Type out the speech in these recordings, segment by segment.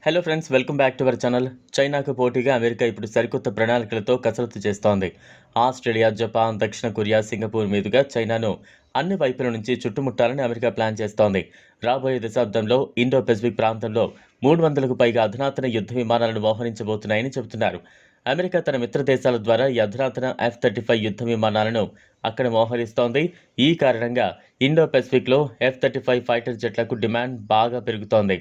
Hello friends, welcome back to our channel. చైనాకు పోటీగా America ఇప్పుడు సరికొత్త ప్రణాళికలతో కసరత్తు చేస్తోంది. ఆస్ట్రేలియా, జపాన్, దక్షిణ కొరియా, సింగపూర్ మీదుగా చైనాను అన్ని వైపుల నుంచి చుట్టుముట్టాలని అమెరికా ప్లాన్ చేస్తోంది. రాబోయే దశాబ్దంలో ఇండో పెసిఫిక్ ప్రాంతంలో 300కు పైగా అధునాతన యుద్ధ విమానాలను మోహరించబోతున్నాయని చెబుతున్నారు. అమెరికా తన మిత్ర దేశాల ద్వారా ఈ అధునాతన F-35 యుద్ధ విమానాలను అక్కడ మోహరిస్తోంది. ఈ కారణంగా ఇండో పెసిఫిక్లో F-35 ఫైటర్ జెట్లకు డిమాండ్ బాగా పెరుగుతోంది.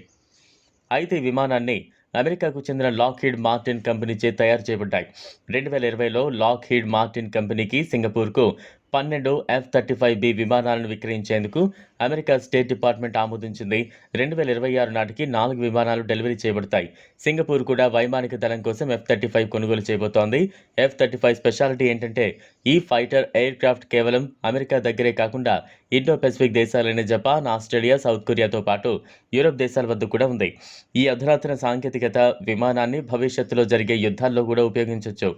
అయితే ఈ విమానాన్ని అమెరికాకు చెందిన లాక్హీడ్ మార్టిన్ కంపెనీచే తయారు చేయబడ్డాయి. 2020లో లాక్హీడ్ మార్టిన్ కంపెనీకి సింగపూర్కు 12 F-35B విమానాలను విక్రయించేందుకు అమెరికా స్టేట్ డిపార్ట్మెంట్ ఆమోదించింది. 2026 నాటికి 4 విమానాలు డెలివరీ చేయబడతాయి. సింగపూర్ కూడా వైమానిక దళం కోసం F-35 కొనుగోలు చేయబోతోంది. F-35 స్పెషాలిటీ ఏంటంటే ఈ ఫైటర్ ఎయిర్ క్రాఫ్ట్ కేవలం అమెరికా దగ్గరే కాకుండా ఇండో పెసిఫిక్ దేశాలైన జపాన్, ఆస్ట్రేలియా, సౌత్ కొరియాతో పాటు యూరప్ దేశాల వద్ద కూడా ఉంది. ఈ అధునాతన సాంకేతికత విమానాన్ని భవిష్యత్తులో జరిగే యుద్ధాల్లో కూడా ఉపయోగించవచ్చు.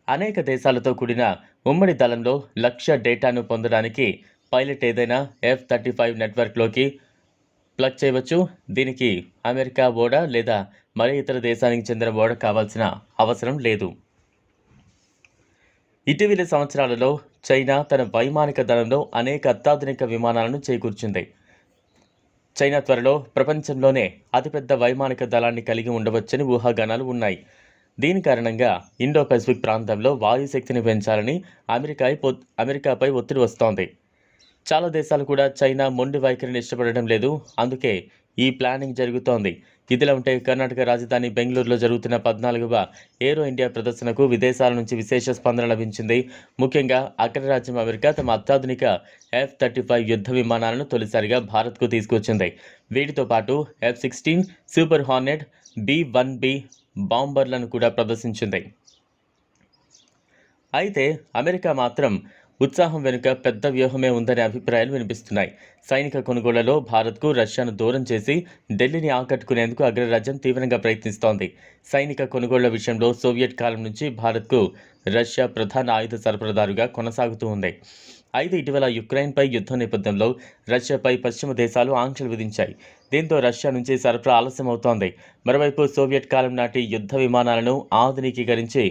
అనేక దేశాలతో కూడిన ఉమ్మడి దళంలో లక్ష్య డేటాను పొందడానికి పైలట్ ఏదైనా F-35 నెట్వర్క్లోకి ప్లగ్ చేయవచ్చు. దీనికి అమెరికా ఓడ లేదా మరే ఇతర దేశానికి చెందిన ఓడ కావాల్సిన అవసరం లేదు. ఇటీవలి సంవత్సరాలలో చైనా తన వైమానిక దళంలో అనేక అత్యాధునిక విమానాలను చేకూర్చింది. చైనా త్వరలో ప్రపంచంలోనే అతిపెద్ద వైమానిక దళాన్ని కలిగి ఉండవచ్చని ఊహాగానాలు ఉన్నాయి. దీని కారణంగా ఇండో పెసిఫిక్ ప్రాంతంలో వాయుశక్తిని పెంచాలని అమెరికాపై ఒత్తిడి వస్తోంది. చాలా దేశాలు కూడా చైనా మొండి వైఖరిని ఇష్టపడడం లేదు. అందుకే ఈ ప్లానింగ్ జరుగుతోంది. ఇదిలా ఉంటే కర్ణాటక రాజధాని బెంగళూరులో జరుగుతున్న 14వ ఏరో ఇండియా ప్రదర్శనకు విదేశాల నుంచి విశేష స్పందన లభించింది. ముఖ్యంగా అగ్రరాజ్యం అమెరికా తమ అత్యాధునిక F-35 యుద్ధ విమానాలను తొలిసారిగా భారత్కు తీసుకొచ్చింది. వీటితో పాటు F-16 సూపర్ హార్నెట్, B-1B బాంబర్లను కూడా ప్రదర్శించింది. అయితే అమెరికా మాత్రం ఉత్సాహం వెనుక పెద్ద వ్యూహమే ఉందనే అభిప్రాయాలు వినిపిస్తున్నాయి. సైనిక కొనుగోళ్లలో భారత్కు రష్యాను దూరం చేసి ఢిల్లీని ఆకట్టుకునేందుకు అగ్రరాజ్యం తీవ్రంగా ప్రయత్నిస్తోంది. సైనిక కొనుగోళ్ల విషయంలో సోవియట్ కాలం నుంచి భారత్కు రష్యా ప్రధాన ఆయుధ సరఫరాదారుగా కొనసాగుతూ ఉంది. అయితే ఇటీవల యుక్రెయిన్పై యుద్ధం నేపథ్యంలో రష్యాపై పశ్చిమ దేశాలు ఆంక్షలు విధించాయి. దీంతో రష్యా నుంచి సరఫరా ఆలస్యమవుతోంది. మరోవైపు సోవియట్ కాలం నాటి యుద్ధ విమానాలను ఆధునికీకరించి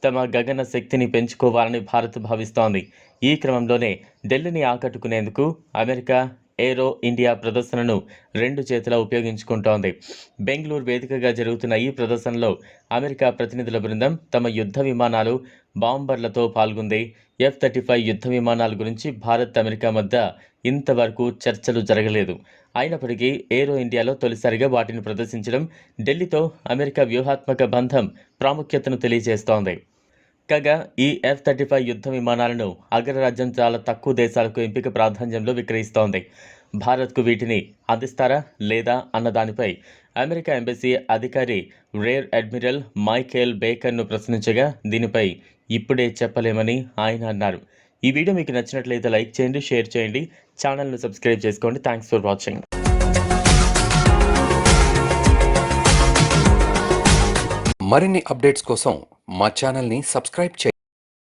తమ గగన శక్తిని పెంచుకోవాలని భారత్ భావిస్తోంది. ఈ క్రమంలోనే ఢిల్లీని ఆకట్టుకునేందుకు అమెరికా ఏరో ఇండియా ప్రదర్శనను 2 చేతులా ఉపయోగించుకుంటోంది. బెంగళూరు వేదికగా జరుగుతున్న ఈ ప్రదర్శనలో అమెరికా ప్రతినిధుల బృందం తమ యుద్ధ విమానాలు, బాంబర్లతో పాల్గొంది. F-35 యుద్ధ విమానాల గురించి భారత్, అమెరికా మధ్య ఇంతవరకు చర్చలు జరగలేదు. అయినప్పటికీ ఏరో ఇండియాలో తొలిసారిగా వాటిని ప్రదర్శించడం ఢిల్లీతో అమెరికా వ్యూహాత్మక బంధం ప్రాముఖ్యతను తెలియజేస్తోంది. కాగా ఈ F-35 యుద్ధ విమానాలను అగ్రరాజ్యం చాలా తక్కువ దేశాలకు ఎంపిక ప్రాధాన్యంలో విక్రయిస్తోంది. భారత్కు వీటిని అందిస్తారా లేదా అన్న దానిపై అమెరికా ఎంబసీ అధికారి రేర్ అడ్మిరల్ మైకేల్ బేకర్ను ప్రశ్నించగా దీనిపై ఇప్పుడే చెప్పలేమని ఆయన అన్నారు. ఈ వీడియో మీకు నచ్చినట్లయితే లైక్ చేయండి, షేర్ చేయండి, ఛానల్ను సబ్స్క్రైబ్ చేసుకోండి. Thanks for watching. మరిన్ని అప్డేట్స్ కోసం మా ఛానల్ని సబ్స్క్రైబ్ చేయండి.